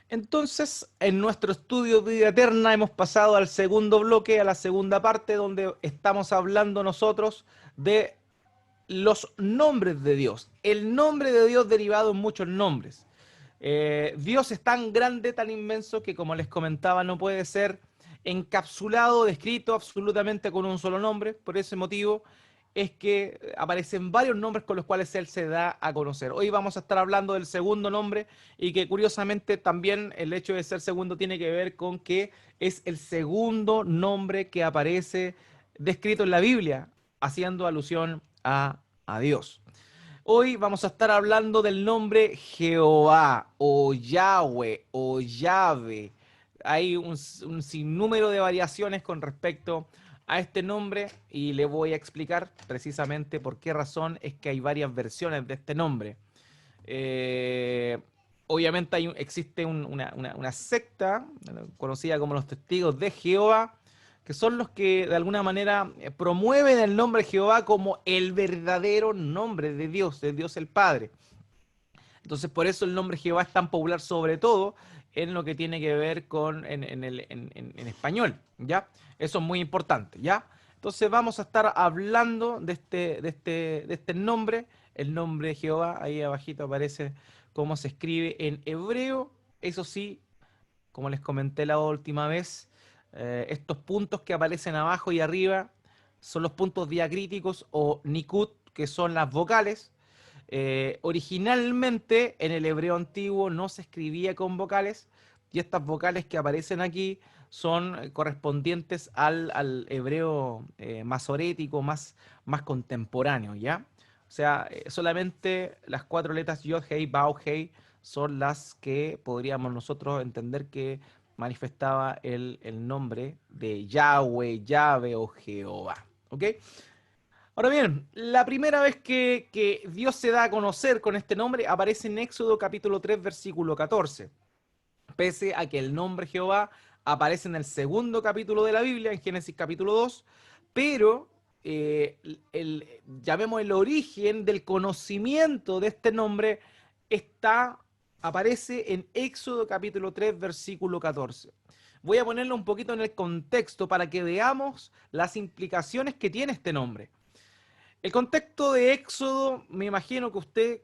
Entonces, en nuestro estudio de vida eterna hemos pasado al segundo bloque, a la segunda parte, donde estamos hablando nosotros de los nombres de Dios. El nombre de Dios derivado en muchos nombres. Dios es tan grande, tan inmenso, que como les comentaba, no puede ser encapsulado, descrito absolutamente con un solo nombre. Por ese motivo es que aparecen varios nombres con los cuales Él se da a conocer. Hoy vamos a estar hablando del segundo nombre y que curiosamente también el hecho de ser segundo tiene que ver con que es el segundo nombre que aparece descrito en la Biblia, haciendo alusión a Dios. Hoy vamos a estar hablando del nombre Jehová o Yahweh o Yahvé. Hay un sinnúmero de variaciones con respecto a este nombre y le voy a explicar precisamente por qué razón es que hay varias versiones de este nombre. Eh, Obviamente existe una secta conocida como los Testigos de Jehová, que son los que de alguna manera promueven el nombre Jehová como el verdadero nombre de Dios el Padre. Entonces por eso el nombre Jehová es tan popular, sobre todo en lo que tiene que ver con en español, ¿ya? Eso es muy importante, ¿ya? Entonces vamos a estar hablando de este nombre, el nombre de Jehová. Ahí abajito aparece cómo se escribe en hebreo. Eso sí, como les comenté la última vez, estos puntos que aparecen abajo y arriba son los puntos diacríticos o nikud, que son las vocales. Originalmente en el hebreo antiguo no se escribía con vocales y estas vocales que aparecen aquí son correspondientes al hebreo masorético, más contemporáneo, ¿ya? O sea, solamente las cuatro letras Yod, Hei, Bau, Hei son las que podríamos nosotros entender que manifestaba el nombre de Yahweh, Yahvé o Jehová. ¿Ok? Ahora bien, la primera vez que Dios se da a conocer con este nombre aparece en Éxodo capítulo 3, versículo 14. Pese a que el nombre Jehová aparece en el segundo capítulo de la Biblia, en Génesis capítulo 2, pero llamemos el origen del conocimiento de este nombre está, aparece en Éxodo capítulo 3, versículo 14. Voy a ponerlo un poquito en el contexto para que veamos las implicaciones que tiene este nombre. El contexto de Éxodo, me imagino que usted,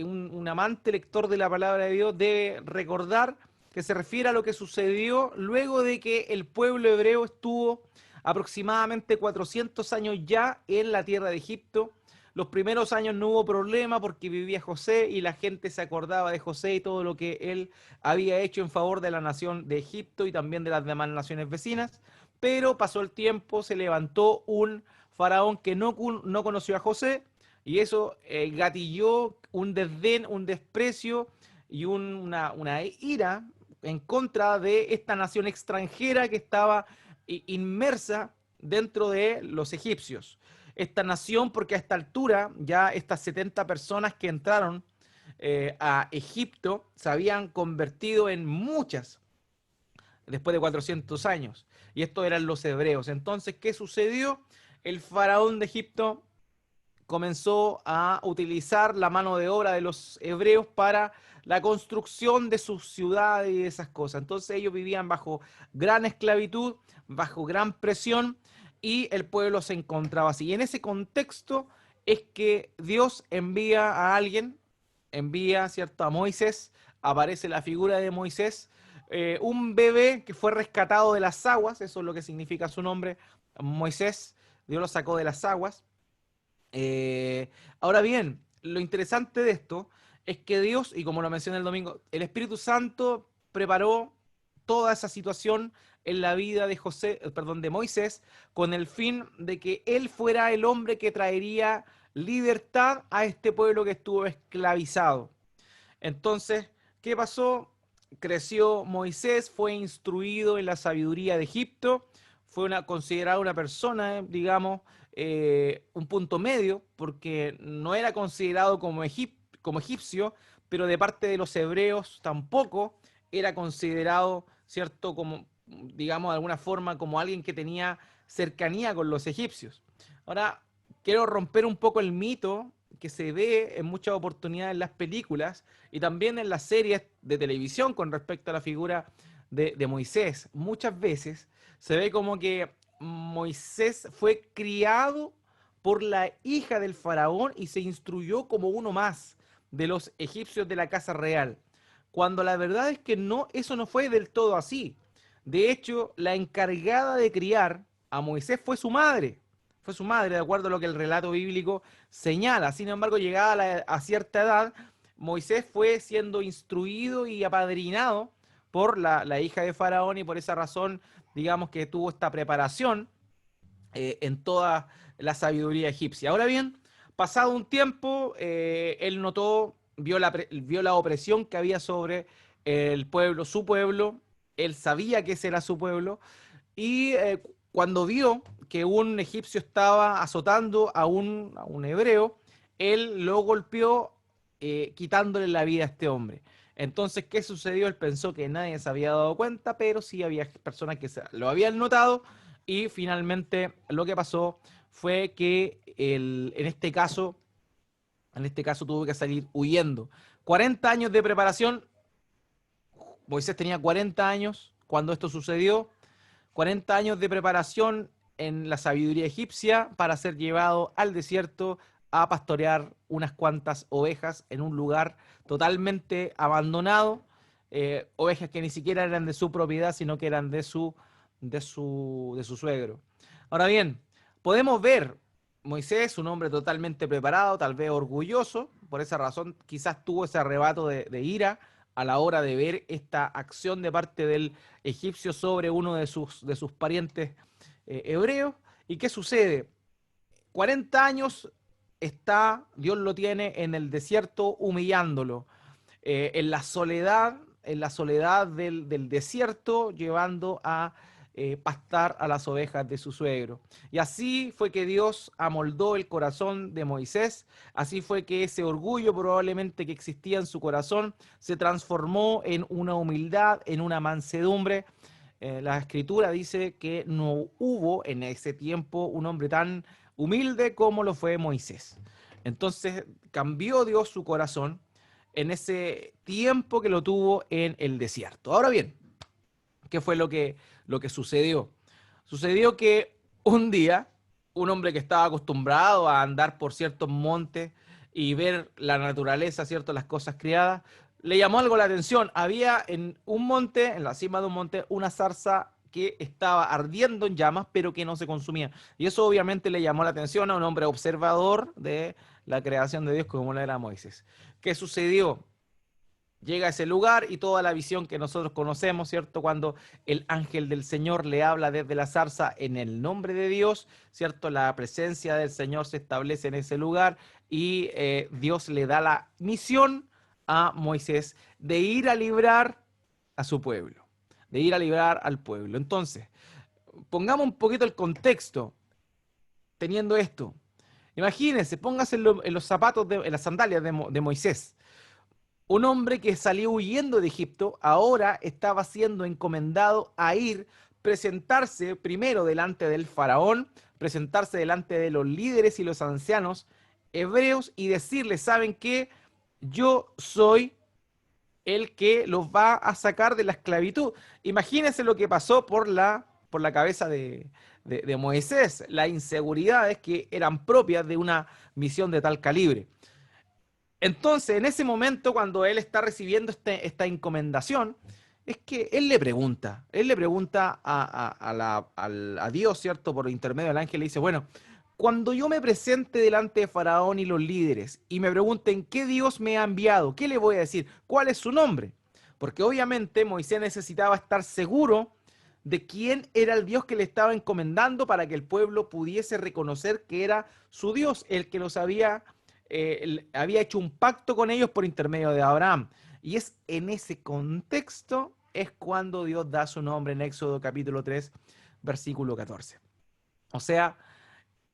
un amante lector de la palabra de Dios, debe recordar que se refiere a lo que sucedió luego de que el pueblo hebreo estuvo aproximadamente 400 años ya en la tierra de Egipto. Los primeros años no hubo problema porque vivía José y la gente se acordaba de José y todo lo que él había hecho en favor de la nación de Egipto y también de las demás naciones vecinas. Pero pasó el tiempo, se levantó un faraón que no conoció a José y eso gatilló un desdén, un desprecio y una ira en contra de esta nación extranjera que estaba inmersa dentro de los egipcios. Esta nación, porque a esta altura ya estas 70 personas que entraron a Egipto se habían convertido en muchas después de 400 años. Y estos eran los hebreos. Entonces, ¿qué sucedió? El faraón de Egipto comenzó a utilizar la mano de obra de los hebreos para la construcción de sus ciudades y esas cosas. Entonces ellos vivían bajo gran esclavitud, bajo gran presión y el pueblo se encontraba así. Y en ese contexto es que Dios envía a alguien, envía, ¿cierto?, a Moisés, aparece la figura de Moisés, un bebé que fue rescatado de las aguas, eso es lo que significa su nombre, Moisés, Dios lo sacó de las aguas. Ahora bien, lo interesante de esto es que Dios, y como lo mencioné el domingo, el Espíritu Santo preparó toda esa situación en la vida de José, perdón, de Moisés, con el fin de que él fuera el hombre que traería libertad a este pueblo que estuvo esclavizado. Entonces, ¿qué pasó? Creció Moisés, fue instruido en la sabiduría de Egipto, fue considerado una persona, digamos, un punto medio, porque no era considerado como egipcio, pero de parte de los hebreos tampoco era considerado, ¿cierto?, como, digamos, de alguna forma, como alguien que tenía cercanía con los egipcios. Ahora, quiero romper un poco el mito que se ve en muchas oportunidades en las películas y también en las series de televisión con respecto a la figura de Moisés. Muchas veces se ve como que Moisés fue criado por la hija del faraón y se instruyó como uno más de los egipcios de la casa real, cuando la verdad es que no, eso no fue del todo así. De hecho, la encargada de criar a Moisés fue su madre, de acuerdo a lo que el relato bíblico señala. Sin embargo, llegada a cierta edad, Moisés fue siendo instruido y apadrinado por la hija de Faraón y por esa razón, digamos que tuvo esta preparación en toda la sabiduría egipcia. Ahora bien, pasado un tiempo, él notó, vio la opresión que había sobre el pueblo, su pueblo, él sabía que ese era su pueblo, y cuando vio que un egipcio estaba azotando a un hebreo, él lo golpeó quitándole la vida a este hombre. Entonces, ¿qué sucedió? Él pensó que nadie se había dado cuenta, pero sí había personas que lo habían notado y finalmente lo que pasó fue que en este caso tuvo que salir huyendo. 40 años de preparación, Moisés tenía 40 años cuando esto sucedió, 40 años de preparación en la sabiduría egipcia para ser llevado al desierto a pastorear unas cuantas ovejas en un lugar totalmente abandonado, ovejas que ni siquiera eran de su propiedad, sino que eran de su suegro. Ahora bien, podemos ver Moisés, un hombre totalmente preparado, tal vez orgulloso, por esa razón quizás tuvo ese arrebato de ira a la hora de ver esta acción de parte del egipcio sobre uno de sus parientes hebreos. ¿Y qué sucede? 40 años está, Dios lo tiene en el desierto humillándolo, en la soledad del desierto, llevando a pastar a las ovejas de su suegro. Y así fue que Dios amoldó el corazón de Moisés, así fue que ese orgullo probablemente que existía en su corazón se transformó en una humildad, en una mansedumbre. La escritura dice que no hubo en ese tiempo un hombre tan humilde como lo fue Moisés. Entonces cambió Dios su corazón en ese tiempo que lo tuvo en el desierto. Ahora bien, ¿qué fue lo que sucedió? Sucedió que un día, un hombre que estaba acostumbrado a andar por ciertos montes y ver la naturaleza, ¿cierto? Las cosas criadas, le llamó algo la atención. Había en un monte, en la cima de un monte, una zarza que estaba ardiendo en llamas, pero que no se consumía. Y eso obviamente le llamó la atención a un hombre observador de la creación de Dios como lo era Moisés. ¿Qué sucedió? Llega a ese lugar y toda la visión que nosotros conocemos, ¿cierto? Cuando el ángel del Señor le habla desde la zarza en el nombre de Dios, ¿cierto? La presencia del Señor se establece en ese lugar y Dios le da la misión a Moisés de ir a librar a su pueblo, de ir a librar al pueblo. Entonces, pongamos un poquito el contexto teniendo esto. Imagínense, póngase en los zapatos, en las sandalias de Moisés. Un hombre que salió huyendo de Egipto ahora estaba siendo encomendado a ir, presentarse primero delante del faraón, presentarse delante de los líderes y los ancianos hebreos y decirles, ¿saben qué? Yo soy el que los va a sacar de la esclavitud. Imagínense lo que pasó por la cabeza de Moisés, las inseguridades que eran propias de una misión de tal calibre. Entonces, en ese momento, cuando él está recibiendo esta encomendación, es que él le pregunta a Dios, ¿cierto? Por intermedio del ángel, le dice, bueno, cuando yo me presente delante de Faraón y los líderes y me pregunten qué Dios me ha enviado, ¿qué le voy a decir? ¿Cuál es su nombre? Porque obviamente Moisés necesitaba estar seguro de quién era el Dios que le estaba encomendando para que el pueblo pudiese reconocer que era su Dios, el que los había hecho un pacto con ellos por intermedio de Abraham. Y es en ese contexto es cuando Dios da su nombre en Éxodo capítulo 3, versículo 14. O sea,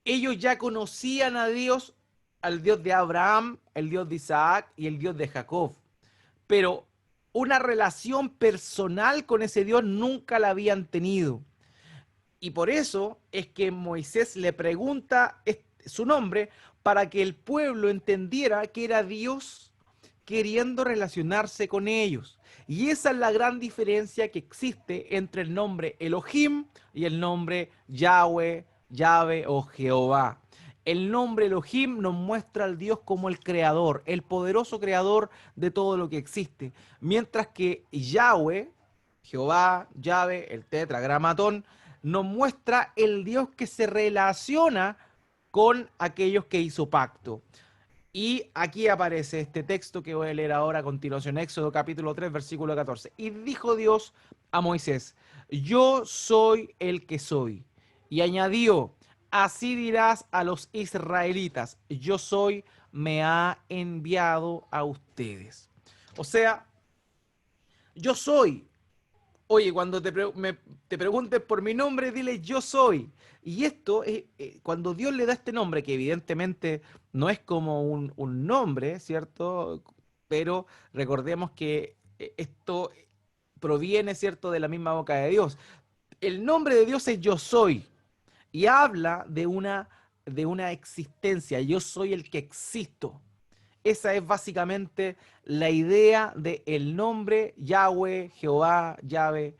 ellos ya conocían a Dios, al Dios de Abraham, el Dios de Isaac y el Dios de Jacob. Pero una relación personal con ese Dios nunca la habían tenido. Y por eso es que Moisés le pregunta su nombre, para que el pueblo entendiera que era Dios queriendo relacionarse con ellos. Y esa es la gran diferencia que existe entre el nombre Elohim y el nombre Yahweh, Yahvé o Jehová. El nombre Elohim nos muestra al Dios como el creador, el poderoso creador de todo lo que existe. Mientras que Yahweh, Jehová, Yahvé, el tetragramatón, nos muestra el Dios que se relaciona con aquellos que hizo pacto. Y aquí aparece este texto que voy a leer ahora a continuación, Éxodo capítulo 3, versículo 14. Y dijo Dios a Moisés, yo soy el que soy. Y añadió, así dirás a los israelitas, yo soy, me ha enviado a ustedes. O sea, yo soy. Oye, cuando te preguntes por mi nombre, dile yo soy. Y esto, cuando Dios le da este nombre, que evidentemente no es como un nombre, ¿cierto? Pero recordemos que esto proviene, ¿cierto?, de la misma boca de Dios. El nombre de Dios es yo soy y habla de una existencia. Yo soy el que existo. Esa es básicamente la idea del nombre Yahweh, Jehová, Yahvé,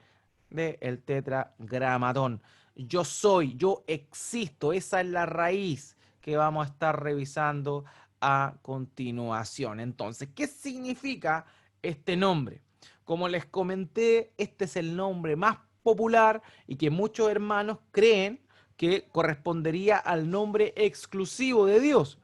del tetragramatón. Yo soy, yo existo. Esa es la raíz que vamos a estar revisando a continuación. Entonces, ¿qué significa este nombre? Como les comenté, este es el nombre más popular y que muchos hermanos creen que correspondería al nombre exclusivo de Dios.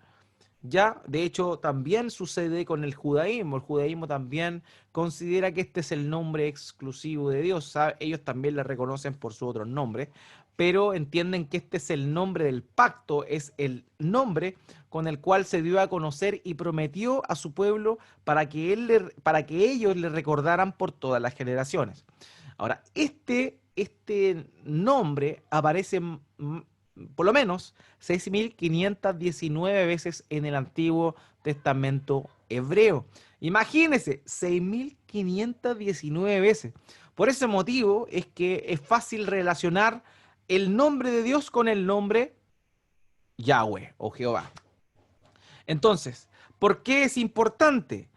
Ya, de hecho, también sucede con el judaísmo. El judaísmo también considera que este es el nombre exclusivo de Dios. ¿Sabe? Ellos también le reconocen por su otro nombre, pero entienden que este es el nombre del pacto, es el nombre con el cual se dio a conocer y prometió a su pueblo para que ellos le recordaran por todas las generaciones. Ahora, este nombre aparece por lo menos 6.519 veces en el Antiguo Testamento hebreo. Imagínense, 6.519 veces. Por ese motivo es que es fácil relacionar el nombre de Dios con el nombre Yahweh o Jehová. Entonces, ¿por qué es importante?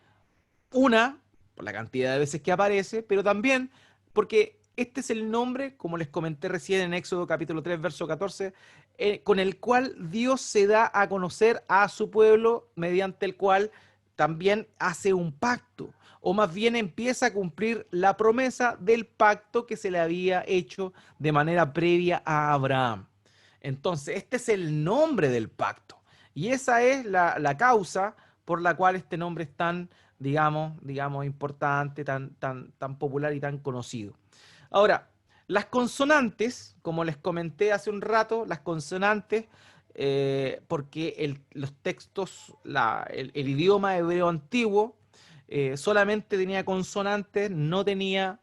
Una, por la cantidad de veces que aparece, pero también porque este es el nombre, como les comenté recién en Éxodo capítulo 3, verso 14, con el cual Dios se da a conocer a su pueblo, mediante el cual también hace un pacto, o más bien empieza a cumplir la promesa del pacto que se le había hecho de manera previa a Abraham. Entonces, este es el nombre del pacto, y esa es la causa por la cual este nombre es tan, digamos, importante, tan popular y tan conocido. Ahora, las consonantes, como les comenté hace un rato, las consonantes, porque los textos, el idioma hebreo antiguo solamente tenía consonantes, no tenía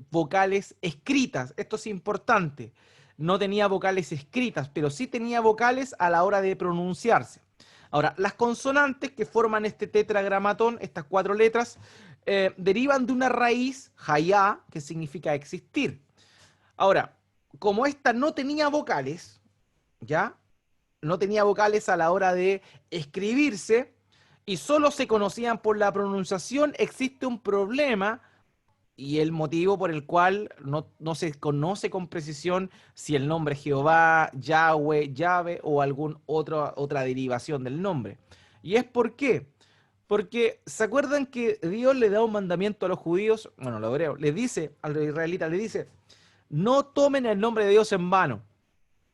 vocales escritas. Esto es importante. No tenía vocales escritas, pero sí tenía vocales a la hora de pronunciarse. Ahora, las consonantes que forman este tetragramatón, estas cuatro letras, derivan de una raíz, hayá, que significa existir. Ahora, como esta no tenía vocales, ¿ya? No tenía vocales a la hora de escribirse y solo se conocían por la pronunciación, existe un problema y el motivo por el cual no se conoce con precisión si el nombre es Jehová, Yahweh, Yahvé o otra derivación del nombre. ¿Y es por qué? Porque ¿se acuerdan que Dios le da un mandamiento a los judíos? Bueno, a los hebreos, les dice, a los israelitas, les dice, no tomen el nombre de Dios en vano.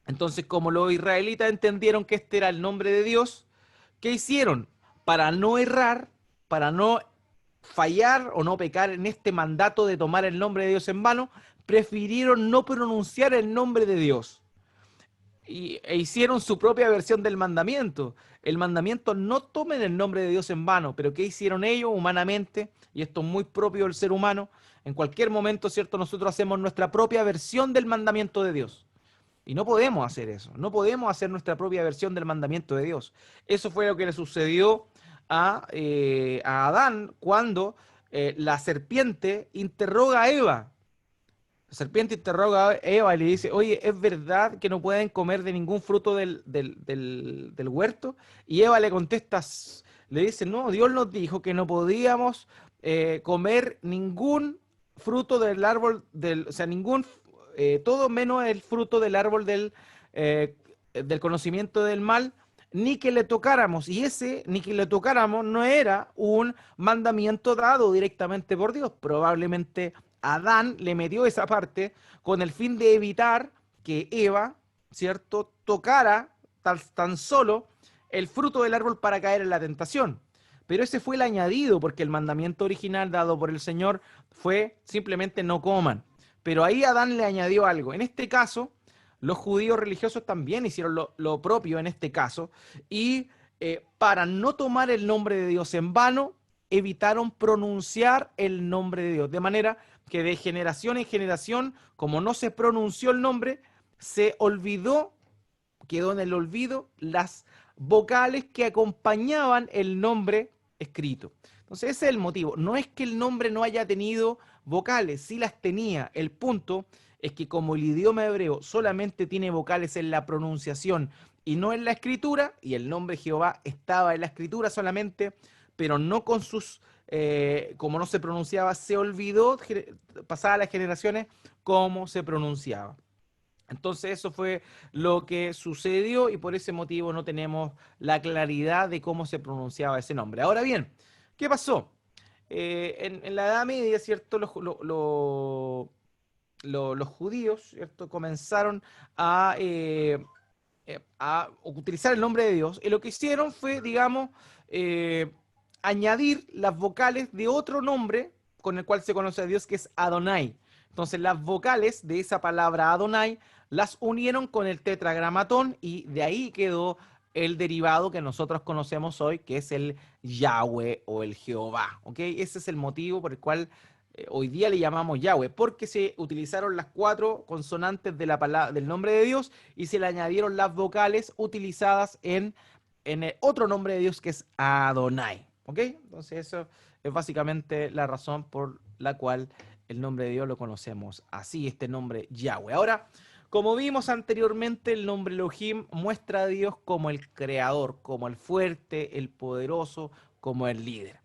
Entonces, como los israelitas entendieron que este era el nombre de Dios, ¿qué hicieron? Para no errar, para no fallar o no pecar en este mandato de tomar el nombre de Dios en vano, prefirieron no pronunciar el nombre de Dios e hicieron su propia versión del mandamiento. El mandamiento no tomen el nombre de Dios en vano, pero ¿qué hicieron ellos humanamente? Y esto es muy propio del ser humano. En cualquier momento, ¿cierto? Nosotros hacemos nuestra propia versión del mandamiento de Dios. Y no podemos hacer eso, no podemos hacer nuestra propia versión del mandamiento de Dios. Eso fue lo que le sucedió a Adán cuando la serpiente interroga a Eva. serpiente interroga a Eva y le dice, oye, ¿es verdad que no pueden comer de ningún fruto del huerto? Y Eva le contesta, le dice, no, Dios nos dijo que no podíamos comer ningún fruto del árbol, o sea, todo menos el fruto del árbol del conocimiento del mal, ni que le tocáramos. Y ese, ni que le tocáramos, no era un mandamiento dado directamente por Dios. Probablemente Adán le metió esa parte con el fin de evitar que Eva, ¿cierto?, tocara tan solo el fruto del árbol para caer en la tentación. Pero ese fue el añadido, porque el mandamiento original dado por el Señor fue simplemente no coman. Pero ahí Adán le añadió algo. En este caso, los judíos religiosos también hicieron lo propio en este caso, y para no tomar el nombre de Dios en vano, evitaron pronunciar el nombre de Dios. De manera que de generación en generación, como no se pronunció el nombre, se olvidó, quedó en el olvido las vocales que acompañaban el nombre escrito. Entonces ese es el motivo. No es que el nombre no haya tenido vocales, sí las tenía. El punto es que como el idioma hebreo solamente tiene vocales en la pronunciación y no en la escritura, y el nombre Jehová estaba en la escritura solamente, pero no con sus, como no se pronunciaba, se olvidó, pasadas las generaciones, cómo se pronunciaba. Entonces eso fue lo que sucedió y por ese motivo no tenemos la claridad de cómo se pronunciaba ese nombre. Ahora bien, ¿qué pasó? En la Edad Media, ¿cierto? Los judíos, ¿cierto? Comenzaron a utilizar el nombre de Dios y lo que hicieron fue, digamos, eh, añadir las vocales de otro nombre con el cual se conoce a Dios, que es Adonai. Entonces las vocales de esa palabra Adonai las unieron con el tetragramatón y de ahí quedó el derivado que nosotros conocemos hoy, que es el Yahweh o el Jehová. ¿Ok? Ese es el motivo por el cual hoy día le llamamos Yahweh, porque se utilizaron las 4 consonantes de la palabra, del nombre de Dios y se le añadieron las vocales utilizadas en el otro nombre de Dios que es Adonai. ¿Ok? Entonces eso es básicamente la razón por la cual el nombre de Dios lo conocemos así, este nombre Yahweh. Ahora, como vimos anteriormente, el nombre Elohim muestra a Dios como el creador, como el fuerte, el poderoso, como el líder.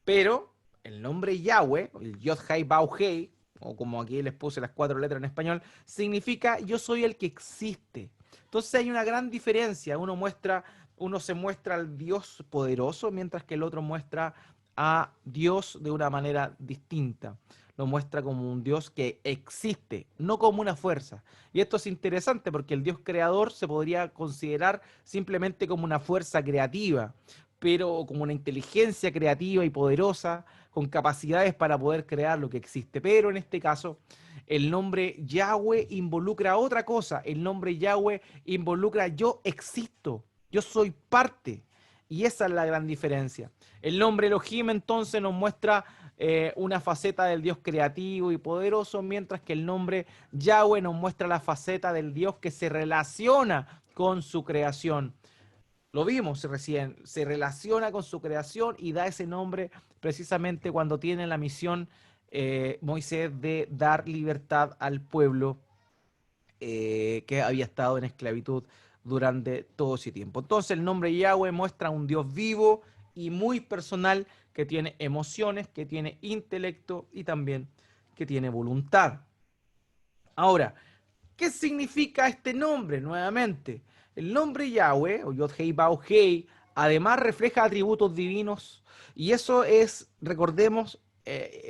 Pero el nombre Yahweh, el Yod-Hei-Bau-Hei, o como aquí les puse las 4 letras en español, significa yo soy el que existe. Entonces hay una gran diferencia. Uno se muestra al Dios poderoso, mientras que el otro muestra a Dios de una manera distinta. Lo muestra como un Dios que existe, no como una fuerza. Y esto es interesante porque el Dios creador se podría considerar simplemente como una fuerza creativa, pero como una inteligencia creativa y poderosa, con capacidades para poder crear lo que existe. Pero en este caso, el nombre Yahweh involucra otra cosa. El nombre Yahweh involucra yo existo, yo soy parte. Y esa es la gran diferencia. El nombre Elohim entonces nos muestra una faceta del Dios creativo y poderoso, mientras que el nombre Yahweh nos muestra la faceta del Dios que se relaciona con su creación. Lo vimos recién, se relaciona con su creación y da ese nombre precisamente cuando tiene la misión Moisés de dar libertad al pueblo que había estado en esclavitud durante todo ese tiempo. Entonces el nombre Yahweh muestra un Dios vivo y muy personal que tiene emociones, que tiene intelecto y también que tiene voluntad. Ahora, ¿qué significa este nombre? Nuevamente, el nombre Yahweh, o Yod-Hei-Bau-Hei, además refleja atributos divinos, y eso es, recordemos,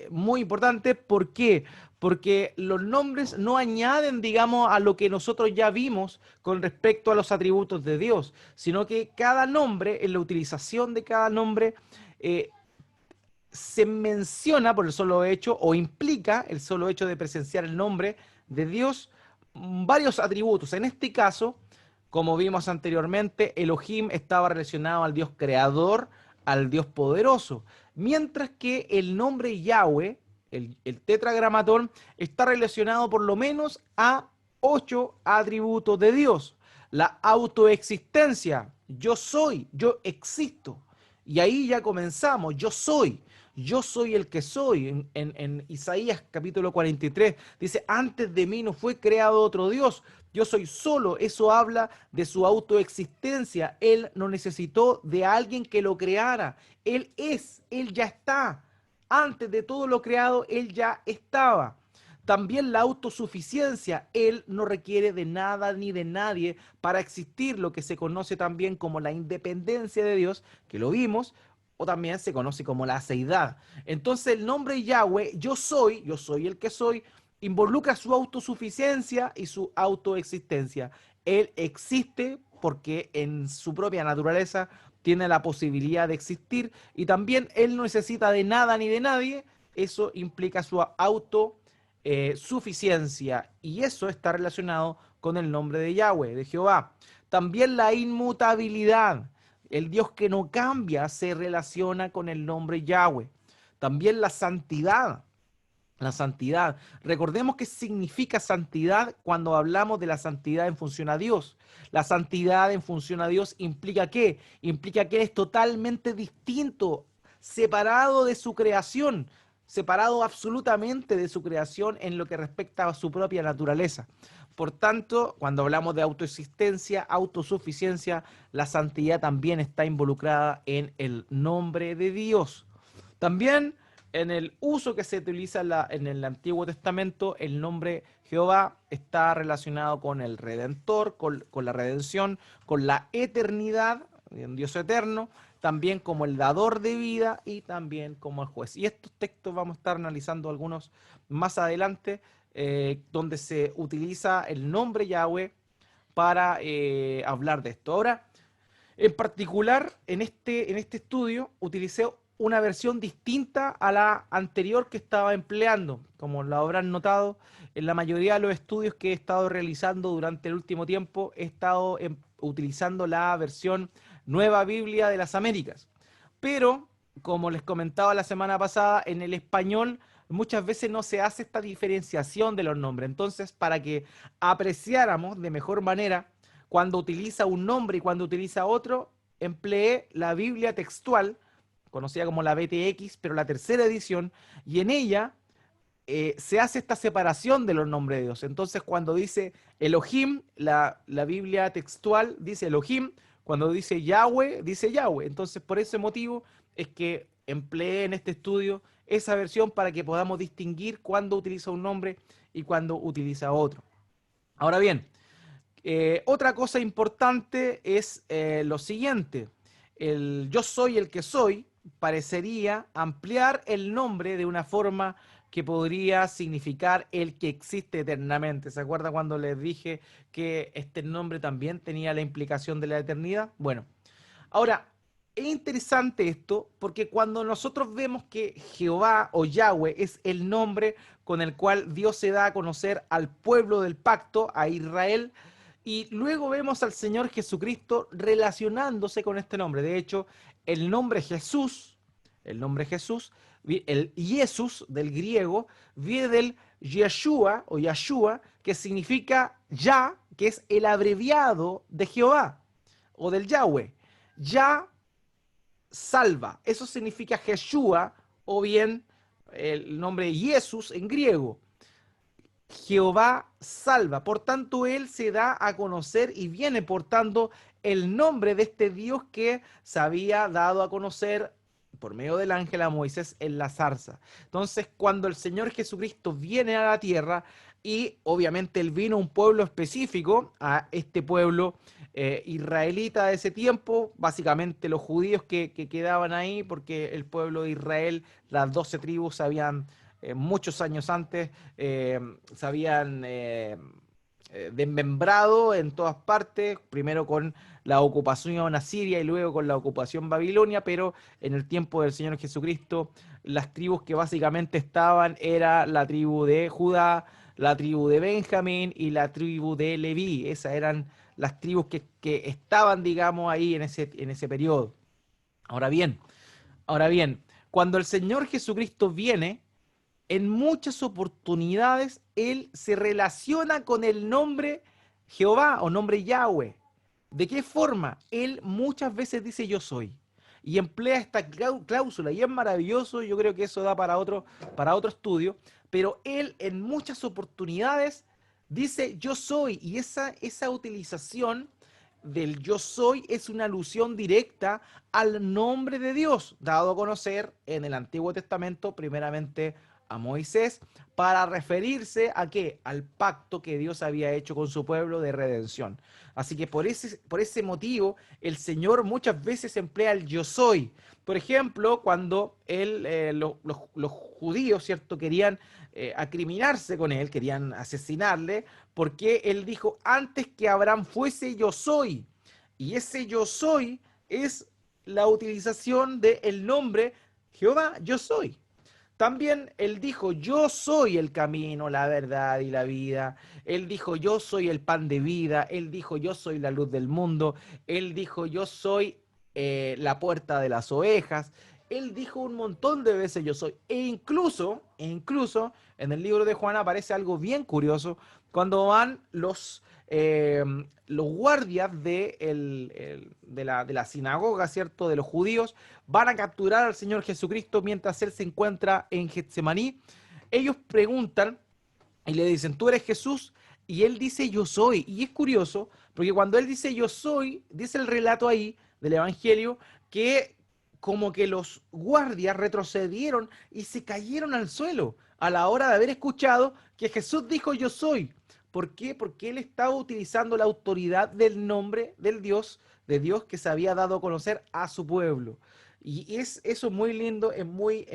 muy importante. ¿Por qué? Porque los nombres no añaden, digamos, a lo que nosotros ya vimos con respecto a los atributos de Dios, sino que cada nombre, en la utilización de cada nombre, eh, se menciona por el solo hecho o implica el solo hecho de presenciar el nombre de Dios varios atributos. En este caso, como vimos anteriormente, Elohim estaba relacionado al Dios creador, al Dios poderoso, mientras que el nombre Yahweh, el tetragramatón, está relacionado por lo menos a 8 atributos de Dios. La autoexistencia, yo soy, yo existo. Y ahí ya comenzamos, yo soy el que soy. En Isaías capítulo 43 dice, antes de mí no fue creado otro Dios, yo soy solo. Eso habla de su autoexistencia. Él no necesitó de alguien que lo creara. Él es, él ya está. Antes de todo lo creado, él ya estaba. También la autosuficiencia. Él no requiere de nada ni de nadie para existir, lo que se conoce también como la independencia de Dios, que lo vimos, o también se conoce como la seidad. Entonces el nombre Yahweh, yo soy el que soy, involucra su autosuficiencia y su autoexistencia. Él existe porque en su propia naturaleza tiene la posibilidad de existir y también él no necesita de nada ni de nadie. Eso implica su autosuficiencia y eso está relacionado con el nombre de Yahweh, de Jehová. También la inmutabilidad. El Dios que no cambia se relaciona con el nombre Yahweh. También la santidad. La santidad. Recordemos qué significa santidad cuando hablamos de la santidad en función a Dios. La santidad en función a Dios implica ¿qué? Implica que es totalmente distinto, separado de su creación, separado absolutamente de su creación en lo que respecta a su propia naturaleza. Por tanto, cuando hablamos de autoexistencia, autosuficiencia, la santidad también está involucrada en el nombre de Dios. También en el uso que se utiliza en el Antiguo Testamento, el nombre Jehová está relacionado con el Redentor, con la redención, con la eternidad, un Dios eterno, también como el dador de vida y también como el juez. Y estos textos vamos a estar analizando algunos más adelante, donde se utiliza el nombre Yahweh para hablar de esto. Ahora, en particular, en este estudio utilicé una versión distinta a la anterior que estaba empleando. Como lo habrán notado, en la mayoría de los estudios que he estado realizando durante el último tiempo, he estado utilizando la versión Nueva Biblia de las Américas. Pero, como les comentaba la semana pasada, en el español muchas veces no se hace esta diferenciación de los nombres. Entonces, para que apreciáramos de mejor manera cuando utiliza un nombre y cuando utiliza otro, empleé la Biblia textual, conocida como la BTX, pero la tercera edición, y en ella se hace esta separación de los nombres de Dios. Entonces, cuando dice Elohim, la Biblia textual dice Elohim, cuando dice Yahweh, dice Yahweh. Entonces, por ese motivo es que empleé en este estudio esa versión para que podamos distinguir cuándo utiliza un nombre y cuándo utiliza otro. Ahora bien, otra cosa importante es lo siguiente. El yo soy el que soy parecería ampliar el nombre de una forma que podría significar el que existe eternamente. ¿Se acuerda cuando les dije que este nombre también tenía la implicación de la eternidad? Bueno, ahora, es interesante esto porque cuando nosotros vemos que Jehová o Yahweh es el nombre con el cual Dios se da a conocer al pueblo del pacto, a Israel, y luego vemos al Señor Jesucristo relacionándose con este nombre. De hecho, el nombre Jesús, el Jesús del griego, viene del Yeshua o Yahshua, que significa Ya, que es el abreviado de Jehová o del Yahweh. Ya salva. Eso significa Jeshua o bien el nombre Jesús en griego. Jehová salva. Por tanto, él se da a conocer y viene portando el nombre de este Dios que se había dado a conocer por medio del ángel a Moisés en la zarza. Entonces, cuando el Señor Jesucristo viene a la tierra y obviamente él vino a un pueblo específico, a este pueblo israelita de ese tiempo, básicamente los judíos que quedaban ahí, porque el pueblo de Israel, las 12 tribus habían muchos años antes se habían desmembrado en todas partes, primero con la ocupación asiria y luego con la ocupación babilonia, pero en el tiempo del Señor Jesucristo, las tribus que básicamente estaban era la tribu de Judá, la tribu de Benjamín y la tribu de Leví. Esas eran las tribus que estaban, digamos, ahí en ese periodo. Ahora bien, ahora bien, cuando el Señor Jesucristo viene, en muchas oportunidades él se relaciona con el nombre Jehová o nombre Yahweh. ¿De qué forma? Él muchas veces dice yo soy. y emplea esta cláusula, y es maravilloso. Yo creo que eso da para otro estudio, pero él en muchas oportunidades dice yo soy, y esa utilización del yo soy es una alusión directa al nombre de Dios, dado a conocer en el Antiguo Testamento, primeramente a Moisés, para referirse a qué? Al pacto que Dios había hecho con su pueblo de redención. Así que por ese motivo, el Señor muchas veces emplea el yo soy. Por ejemplo, cuando los judíos, ¿cierto?, querían acriminarse con él, querían asesinarle, porque él dijo, antes que Abraham fuese, yo soy. Y ese yo soy es la utilización del nombre Jehová, yo soy. También él dijo, yo soy el camino, la verdad y la vida. Él dijo, yo soy el pan de vida. Él dijo, yo soy la luz del mundo. Él dijo, yo soy la puerta de las ovejas. Él dijo un montón de veces yo soy. E incluso en el libro de Juan aparece algo bien curioso cuando van los guardias de la sinagoga, ¿cierto? De los judíos, van a capturar al Señor Jesucristo mientras Él se encuentra en Getsemaní. Ellos preguntan y le dicen, ¿tú eres Jesús? Y Él dice, yo soy. Y es curioso, porque cuando Él dice, yo soy, dice el relato ahí del Evangelio, que como que los guardias retrocedieron y se cayeron al suelo a la hora de haber escuchado que Jesús dijo, yo soy. ¿Por qué? Porque Él estaba utilizando la autoridad del nombre del Dios, de Dios que se había dado a conocer a su pueblo. Y eso es muy lindo, es muy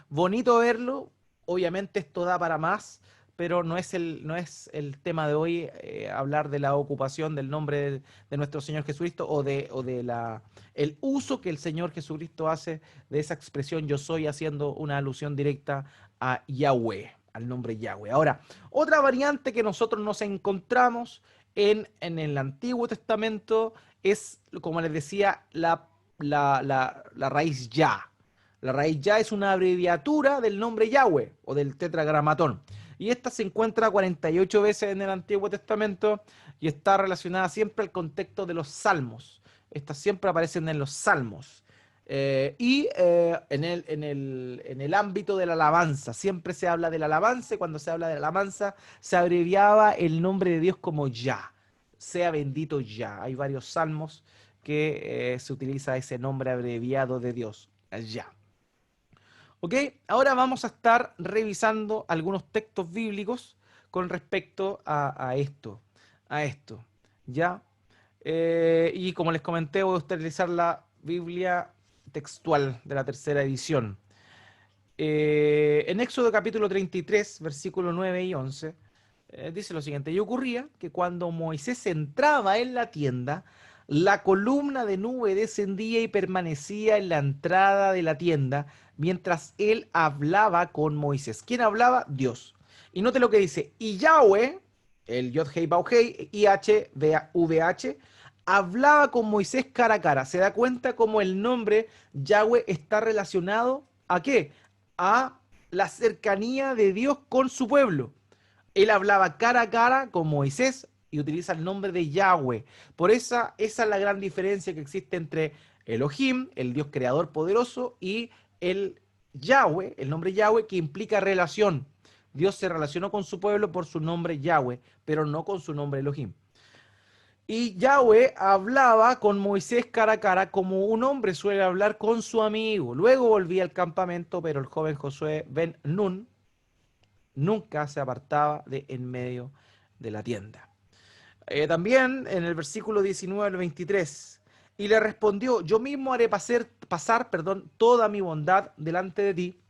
bonito verlo. Obviamente esto da para más, pero no es el tema de hoy hablar de la ocupación del nombre de nuestro Señor Jesucristo o de el uso que el Señor Jesucristo hace de esa expresión yo soy, haciendo una alusión directa a Yahweh, al nombre Yahweh. Ahora, otra variante que nosotros nos encontramos en el Antiguo Testamento es, como les decía, la raíz Ya. La raíz Ya es una abreviatura del nombre Yahweh o del tetragramatón. Y esta se encuentra 48 veces en el Antiguo Testamento y está relacionada siempre al contexto de los salmos. Estas siempre aparecen en los salmos. En el ámbito de la alabanza, siempre se habla de la alabanza, y cuando se habla de la alabanza se abreviaba el nombre de Dios como Ya, sea bendito Ya. Hay varios salmos que se utiliza ese nombre abreviado de Dios, Ya. Ok, ahora vamos a estar revisando algunos textos bíblicos con respecto a esto, ¿ya? Y como les comenté, voy a utilizar la Biblia textual de la tercera edición. En Éxodo capítulo 33, versículos 9 y 11, dice lo siguiente: y ocurría que cuando Moisés entraba en la tienda, la columna de nube descendía y permanecía en la entrada de la tienda mientras él hablaba con Moisés. ¿Quién hablaba? Dios. Y note lo que dice: y Yahweh, el Yod Hei Bau Hei, IHVH, hablaba con Moisés cara a cara. ¿Se da cuenta cómo el nombre Yahweh está relacionado a qué? A la cercanía de Dios con su pueblo. Él hablaba cara a cara con Moisés y utiliza el nombre de Yahweh. Esa es la gran diferencia que existe entre Elohim, el Dios creador poderoso, y el Yahweh, el nombre Yahweh, que implica relación. Dios se relacionó con su pueblo por su nombre Yahweh, pero no con su nombre Elohim. Y Yahweh hablaba con Moisés cara a cara como un hombre suele hablar con su amigo. Luego volvía al campamento, pero el joven Josué Ben Nun nunca se apartaba de en medio de la tienda. También en el versículo 19 al 23, y le respondió: yo mismo haré pasar toda mi bondad delante de ti,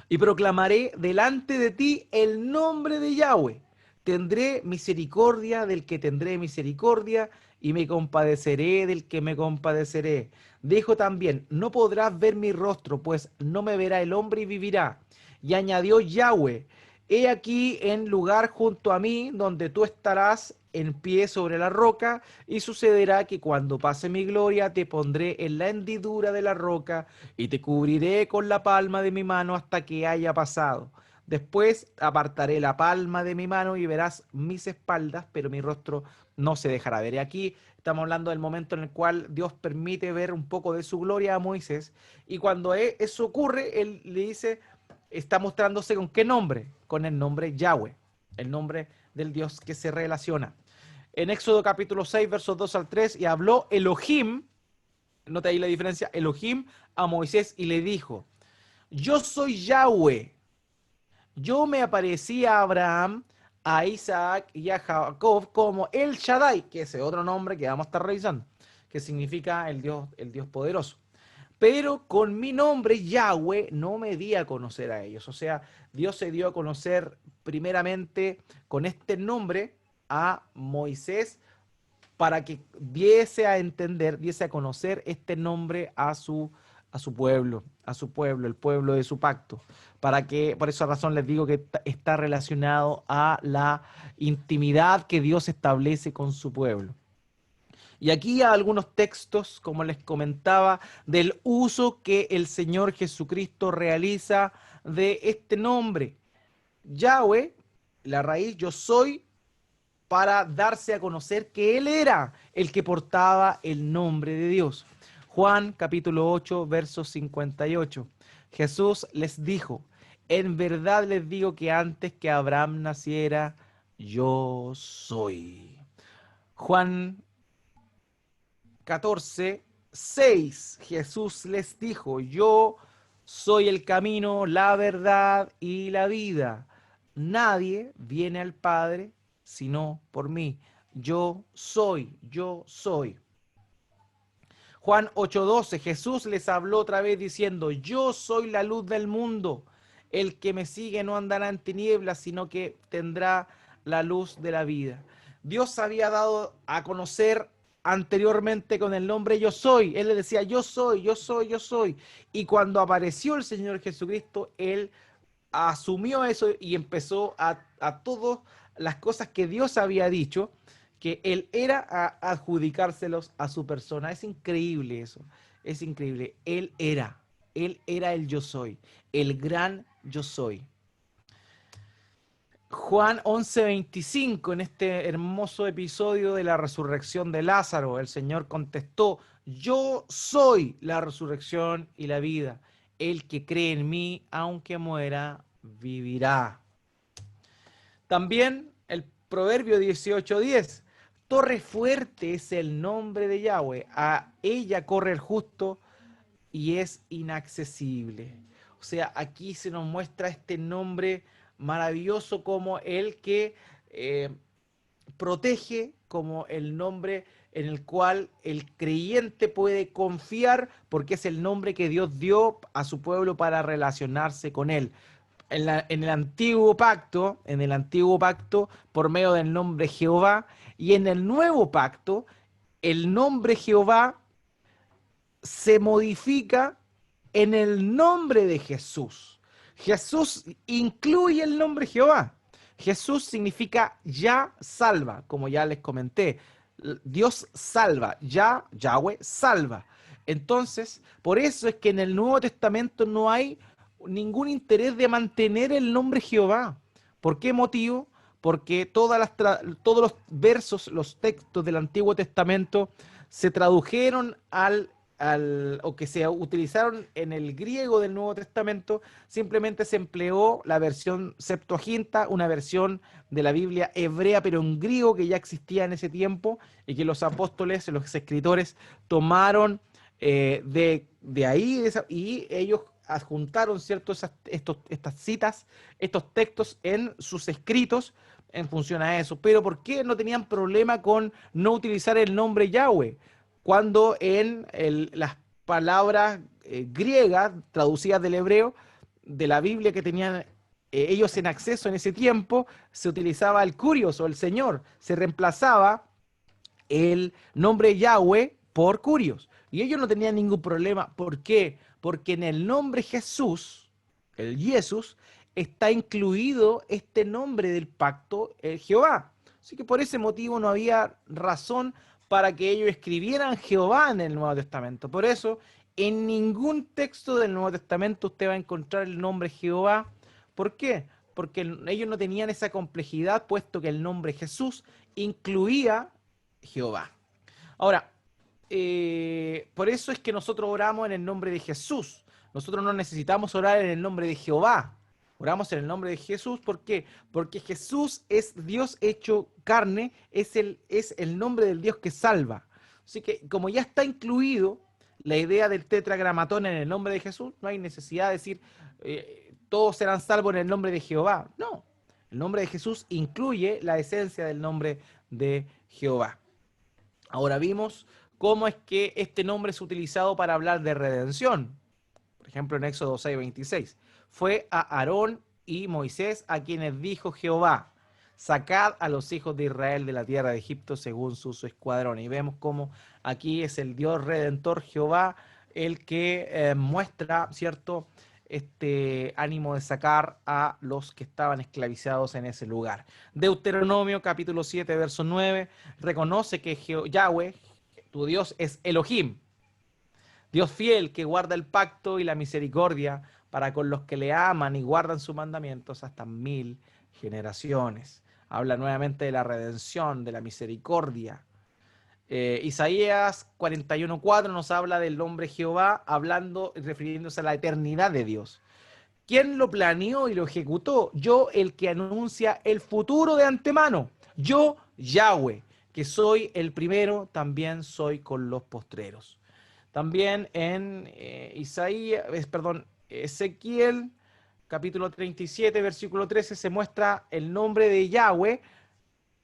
y proclamaré delante de ti el nombre de Yahweh. Tendré misericordia del que tendré misericordia, y me compadeceré del que me compadeceré. Dijo también: no podrás ver mi rostro, pues no me verá el hombre y vivirá. Y añadió Yahweh: he aquí en lugar junto a mí, donde tú estarás en pie sobre la roca, y sucederá que cuando pase mi gloria te pondré en la hendidura de la roca y te cubriré con la palma de mi mano hasta que haya pasado. Después apartaré la palma de mi mano y verás mis espaldas, pero mi rostro no se dejará ver. Y aquí Estamos hablando del momento en el cual Dios permite ver un poco de su gloria a Moisés. Y cuando eso ocurre, él le dice, está mostrándose con qué nombre, con el nombre Yahweh, el nombre del Dios que se relaciona. En Éxodo capítulo 6, versos 2 al 3, y habló Elohim, nota ahí la diferencia, Elohim a Moisés y le dijo, yo soy Yahweh, yo me aparecí a Abraham, a Isaac y a Jacob como El Shaddai, que es otro nombre que vamos a estar revisando, que significa el Dios poderoso. Pero con mi nombre, Yahweh, no me di a conocer a ellos. O sea, Dios se dio a conocer primeramente con este nombre a Moisés para que diese a entender, diese a conocer este nombre a su pueblo, el pueblo de su pacto. Para que, por esa razón les digo que está relacionado a la intimidad que Dios establece con su pueblo. Y aquí hay algunos textos, como les comentaba, del uso que el Señor Jesucristo realiza de este nombre. Yahweh, la raíz yo soy, para darse a conocer que Él era el que portaba el nombre de Dios. Juan capítulo 8, verso 58. Jesús les dijo, en verdad les digo que antes que Abraham naciera, yo soy. Juan 14, 6. Jesús les dijo, yo soy el camino, la verdad y la vida. Nadie viene al Padre sino por mí. Yo soy, yo soy. Juan 8:12, Jesús les habló otra vez diciendo, yo soy la luz del mundo. El que me sigue no andará en tinieblas, sino que tendrá la luz de la vida. Dios había dado a conocer anteriormente con el nombre yo soy. Él le decía yo soy, yo soy, yo soy. Y cuando apareció el Señor Jesucristo, Él asumió eso y empezó a todas las cosas que Dios había dicho, que Él era a adjudicárselos a su persona. Es increíble eso, es increíble. Él era el yo soy, el gran yo soy. Juan 11:25, en este hermoso episodio de la resurrección de Lázaro, el Señor contestó, yo soy la resurrección y la vida. El que cree en mí, aunque muera, vivirá. También el Proverbio 18:10, torre fuerte es el nombre de Yahweh, a ella corre el justo y es inaccesible. O sea, aquí se nos muestra este nombre maravilloso como el que protege, como el nombre en el cual el creyente puede confiar porque es el nombre que Dios dio a su pueblo para relacionarse con él. En el antiguo pacto, por medio del nombre Jehová, y en el nuevo pacto, el nombre Jehová se modifica en el nombre de Jesús. Jesús incluye el nombre Jehová. Jesús significa ya salva, como ya les comenté. Dios salva, Yahweh salva. Entonces, por eso es que en el Nuevo Testamento no hay ningún interés de mantener el nombre Jehová. ¿Por qué motivo? Porque todos los versos, los textos del Antiguo Testamento se tradujeron o que se utilizaron en el griego del Nuevo Testamento, simplemente se empleó la versión Septuaginta, una versión de la Biblia hebrea, pero en griego que ya existía en ese tiempo y que los apóstoles, los escritores, tomaron de ahí y ellos adjuntaron estas citas, estos textos en sus escritos en función a eso. Pero ¿por qué no tenían problema con no utilizar el nombre Yahweh? Cuando en las palabras griegas traducidas del hebreo de la Biblia que tenían ellos en acceso en ese tiempo, se utilizaba el Kurios o el Señor, se reemplazaba el nombre Yahweh por Kurios. Y ellos no tenían ningún problema. ¿Por qué? Porque en el nombre Jesús, el Jesús, está incluido este nombre del pacto, el Jehová. Así que por ese motivo no había razón para que ellos escribieran Jehová en el Nuevo Testamento. Por eso, en ningún texto del Nuevo Testamento usted va a encontrar el nombre Jehová. ¿Por qué? Porque ellos no tenían esa complejidad, puesto que el nombre Jesús incluía Jehová. Ahora, por eso es que nosotros oramos en el nombre de Jesús. Nosotros no necesitamos orar en el nombre de Jehová. Oramos en el nombre de Jesús. ¿Por qué? Porque Jesús es Dios hecho carne, es el nombre del Dios que salva. Así que como ya está incluido la idea del tetragramatón en el nombre de Jesús, no hay necesidad de decir todos serán salvos en el nombre de Jehová. No, el nombre de Jesús incluye la esencia del nombre de Jehová. Ahora vimos cómo es que este nombre es utilizado para hablar de redención. Por ejemplo, en Éxodo 6:26. Fue a Aarón y Moisés a quienes dijo Jehová, sacad a los hijos de Israel de la tierra de Egipto según sus escuadrones. Y vemos cómo aquí es el Dios redentor Jehová el que muestra, ¿cierto?, este ánimo de sacar a los que estaban esclavizados en ese lugar. Deuteronomio capítulo 7, verso 9, reconoce que Yahweh, tu Dios, es Elohim, Dios fiel que guarda el pacto y la misericordia para con los que le aman y guardan sus mandamientos hasta 1000 generaciones. Habla nuevamente de la redención, de la misericordia. Isaías 41:4 nos habla del nombre Jehová, hablando y refiriéndose a la eternidad de Dios. ¿Quién lo planeó y lo ejecutó? Yo, el que anuncia el futuro de antemano. Yo, Yahweh, que soy el primero, también soy con los postreros. También en Ezequiel, capítulo 37, versículo 13, se muestra el nombre de Yahweh,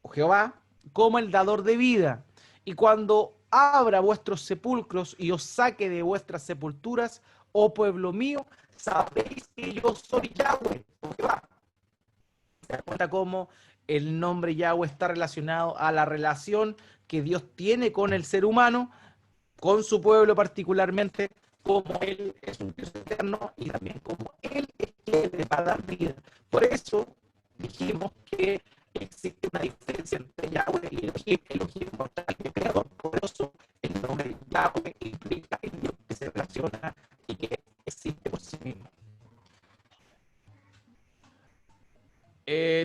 o Jehová, como el dador de vida. Y cuando abra vuestros sepulcros y os saque de vuestras sepulturas, oh pueblo mío, sabéis que yo soy Yahweh, o Jehová. Se da cuenta cómo el nombre Yahweh está relacionado a la relación que Dios tiene con el ser humano, con su pueblo particularmente, como Él es un Dios eterno y también como Él es quien le va a dar vida. Por eso dijimos que existe una diferencia entre Yahweh y Elohim. Elohim muestra al creador. Por eso el nombre Yahweh implica el Dios que se relaciona y que existe por sí mismo.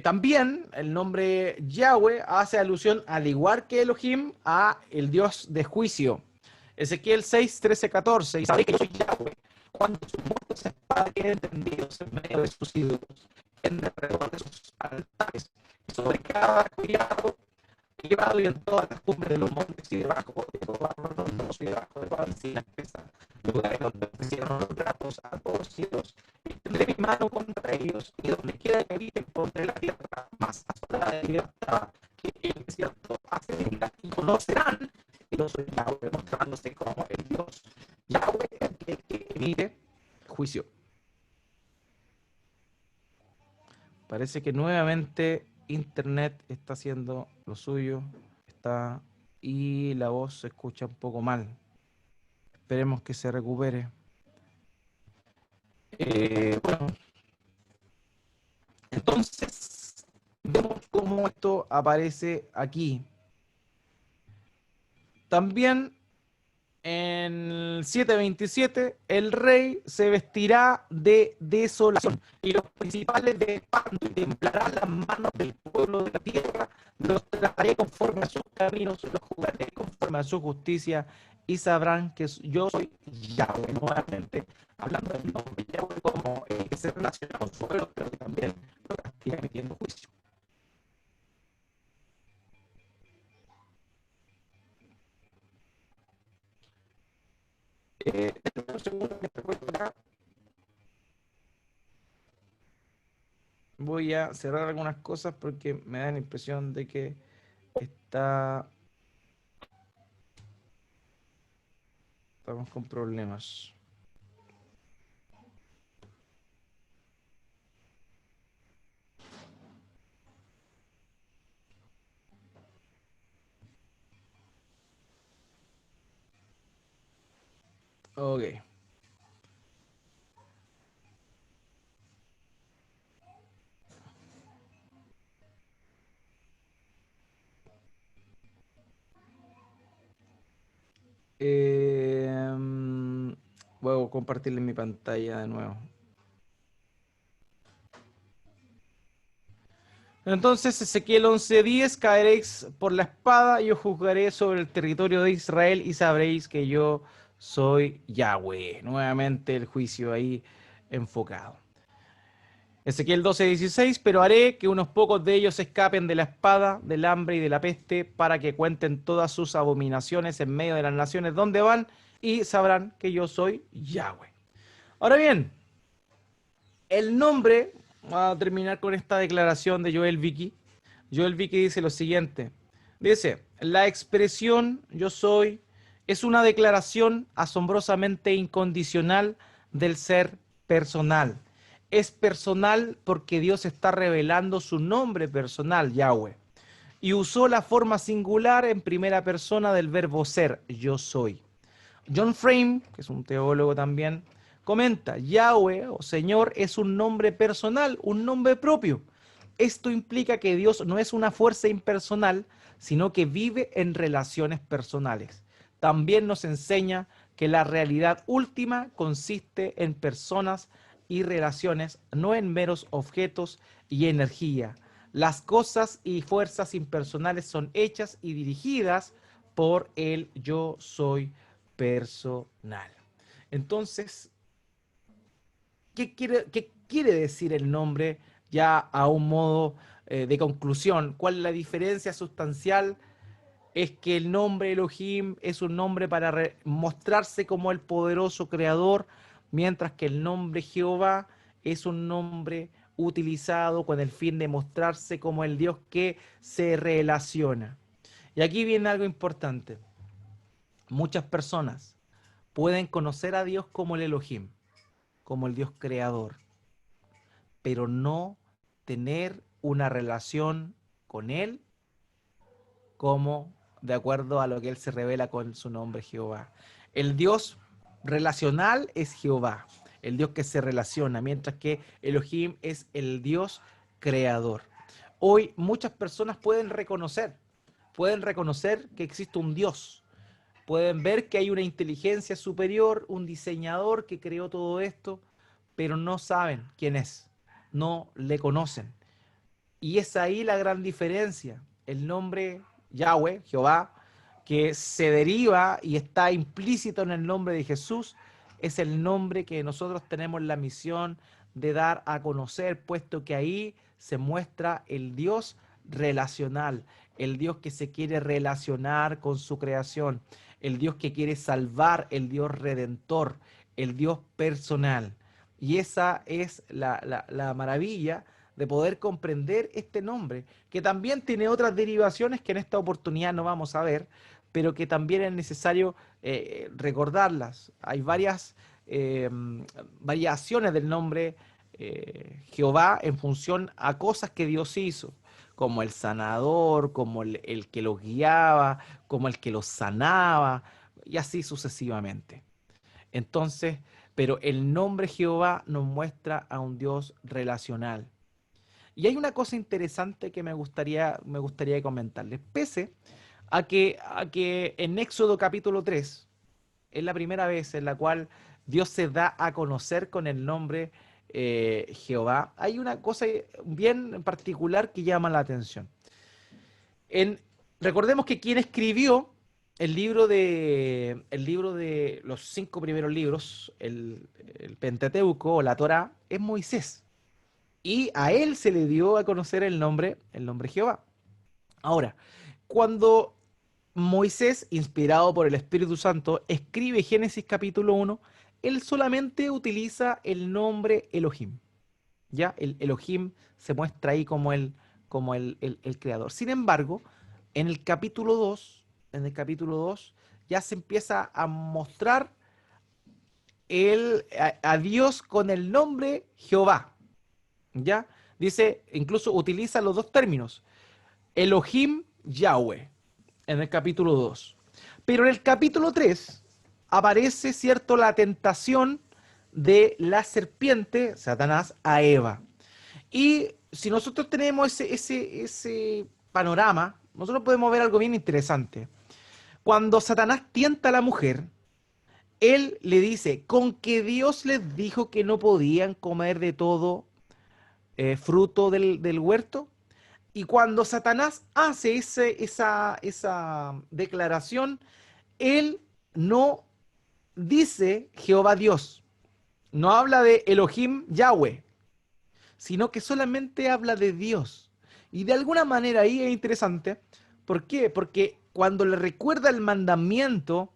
También el nombre Yahweh hace alusión, al igual que Elohim, a el Dios de juicio. Ezequiel 6, 13, 14. Y sabéis que yo soy Yahweh, cuando sus muertos espada queden tendidos en medio de sus ídolos, en alrededor de sus altares, y sobre cada criado llevado y en todas las cumbres de los montes y debajo de todo árbol frondoso y debajo de toda encina espesa, lugares donde ofrecieron los tratos a todos Dios. Y tendré mi mano contra ellos, y donde quiera que habiten pondré la tierra más asolada de libertad que el desierto hace venir, y conocerán que yo soy Yahweh, mostrándose como el Dios Yahweh, el que emite juicio. Parece que nuevamente Internet está haciendo lo suyo, está y la voz se escucha un poco mal. Esperemos que se recupere. Bueno, entonces vemos cómo esto aparece aquí. También en el 7:27, el rey se vestirá de desolación y los principales de espanto, y temblarán las manos del pueblo de la tierra. Los trataré conforme a sus caminos, los juzgaré conforme a su justicia, y sabrán que yo soy Yahweh. Nuevamente hablando del nombre Yahweh como que se relaciona con su pueblo, pero que también lo castiga emitiendo juicio. Un segundo que recuerdo acá. Voy a cerrar algunas cosas porque me da la impresión de que está, estamos con problemas. Ok. Voy a compartirle mi pantalla de nuevo. Entonces, Ezequiel 11:10, caeréis por la espada, y os juzgaré sobre el territorio de Israel, y sabréis que yo soy Yahweh. Nuevamente el juicio ahí enfocado. Ezequiel 12:16, pero haré que unos pocos de ellos escapen de la espada, del hambre y de la peste, para que cuenten todas sus abominaciones en medio de las naciones donde van, y sabrán que yo soy Yahweh. Ahora bien, el nombre, vamos a terminar con esta declaración de Joel Vicky. Joel Vicky dice lo siguiente. Dice, la expresión yo soy es una declaración asombrosamente incondicional del ser personal. Es personal porque Dios está revelando su nombre personal, Yahweh. Y usó la forma singular en primera persona del verbo ser, yo soy. John Frame, que es un teólogo también, comenta, Yahweh o Señor es un nombre personal, un nombre propio. Esto implica que Dios no es una fuerza impersonal, sino que vive en relaciones personales. También nos enseña que la realidad última consiste en personas y relaciones, no en meros objetos y energía. Las cosas y fuerzas impersonales son hechas y dirigidas por el yo soy personal. Entonces, qué quiere decir el nombre ya a un modo de conclusión? ¿Cuál es la diferencia sustancial? Es que el nombre Elohim es un nombre para mostrarse como el poderoso creador, mientras que el nombre Jehová es un nombre utilizado con el fin de mostrarse como el Dios que se relaciona. Y aquí viene algo importante. Muchas personas pueden conocer a Dios como el Elohim, como el Dios creador, pero no tener una relación con Él como de acuerdo a lo que Él se revela con su nombre Jehová. El Dios relacional es Jehová, el Dios que se relaciona, mientras que Elohim es el Dios creador. Hoy muchas personas pueden reconocer que existe un Dios, pueden ver que hay una inteligencia superior, un diseñador que creó todo esto, pero no saben quién es, no le conocen. Y es ahí la gran diferencia. El nombre Yahweh, Jehová, que se deriva y está implícito en el nombre de Jesús, es el nombre que nosotros tenemos la misión de dar a conocer, puesto que ahí se muestra el Dios relacional, el Dios que se quiere relacionar con su creación, el Dios que quiere salvar, el Dios redentor, el Dios personal. Y esa es la maravilla de poder comprender este nombre, que también tiene otras derivaciones que en esta oportunidad no vamos a ver, pero que también es necesario recordarlas. Hay varias variaciones del nombre Jehová en función a cosas que Dios hizo, como el sanador, como el que los guiaba, como el que los sanaba, y así sucesivamente. Entonces, pero el nombre Jehová nos muestra a un Dios relacional. Y hay una cosa interesante que me gustaría comentarles. Pese a que en Éxodo capítulo 3 es la primera vez en la cual Dios se da a conocer con el nombre Jehová, hay una cosa bien particular que llama la atención. En, recordemos que quien escribió el libro de los 5 primeros libros, el Pentateuco o la Torá, es Moisés. Y a él se le dio a conocer el nombre Jehová. Ahora, cuando Moisés, inspirado por el Espíritu Santo, escribe Génesis capítulo 1, él solamente utiliza el nombre Elohim. ¿Ya? El Elohim se muestra ahí como el creador. Sin embargo, en el capítulo 2, ya se empieza a mostrar a Dios con el nombre Jehová. ¿Ya? Dice, incluso utiliza los dos términos, Elohim, Yahweh, en el capítulo 2. Pero en el capítulo 3 aparece, ¿cierto?, la tentación de la serpiente, Satanás, a Eva. Y si nosotros tenemos ese panorama, nosotros podemos ver algo bien interesante. Cuando Satanás tienta a la mujer, él le dice, con que Dios les dijo que no podían comer de todo fruto del huerto. Y cuando Satanás hace esa declaración, él no dice Jehová Dios, no habla de Elohim Yahweh, sino que solamente habla de Dios. Y de alguna manera ahí es interesante. ¿Por qué? Porque cuando le recuerda el mandamiento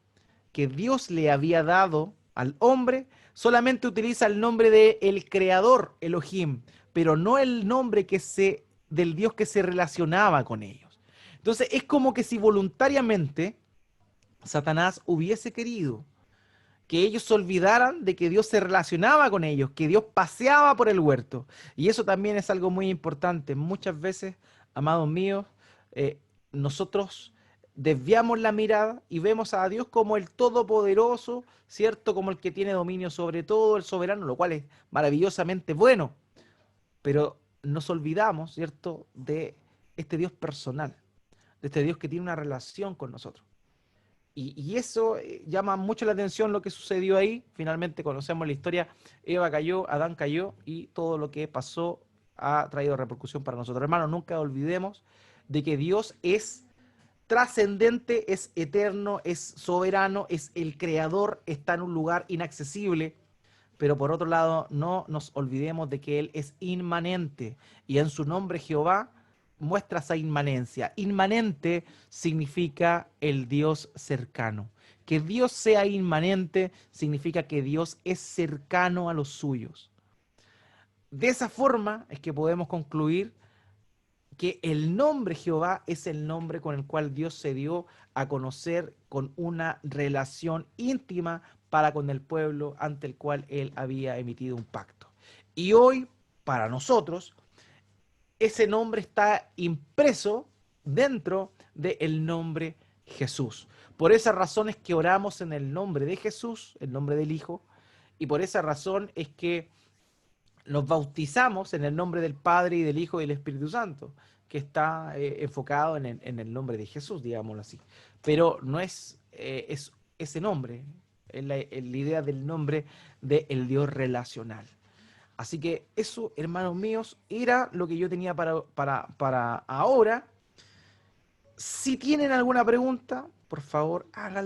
que Dios le había dado al hombre, solamente utiliza el nombre de el creador Elohim, pero no el nombre del Dios que se relacionaba con ellos. Entonces es como que si voluntariamente Satanás hubiese querido que ellos se olvidaran de que Dios se relacionaba con ellos, que Dios paseaba por el huerto. Y eso también es algo muy importante. Muchas veces, amados míos, eh, nosotros desviamos la mirada y vemos a Dios como el todopoderoso, ¿cierto? Como el que tiene dominio sobre todo, el soberano, lo cual es maravillosamente bueno. Pero nos olvidamos, ¿cierto?, de este Dios personal, de este Dios que tiene una relación con nosotros. Y eso llama mucho la atención lo que sucedió ahí. Finalmente conocemos la historia. Eva cayó, Adán cayó y todo lo que pasó ha traído repercusión para nosotros. Hermanos, nunca olvidemos de que Dios es trascendente, es eterno, es soberano, es el creador, está en un lugar inaccesible. Pero por otro lado, no nos olvidemos de que Él es inmanente y en su nombre Jehová muestra esa inmanencia. Inmanente significa el Dios cercano. Que Dios sea inmanente significa que Dios es cercano a los suyos. De esa forma es que podemos concluir que el nombre Jehová es el nombre con el cual Dios se dio a conocer con una relación íntima para con el pueblo ante el cual él había emitido un pacto. Y hoy, para nosotros, ese nombre está impreso dentro del nombre Jesús. Por esa razón es que oramos en el nombre de Jesús, el nombre del Hijo, y por esa razón es que nos bautizamos en el nombre del Padre y del Hijo y del Espíritu Santo, que está enfocado en el nombre de Jesús, digámoslo así. Pero no es ese nombre, es la idea del nombre del Dios relacional. Así que eso, hermanos míos, era lo que yo tenía para ahora. Si tienen alguna pregunta, por favor, háganla.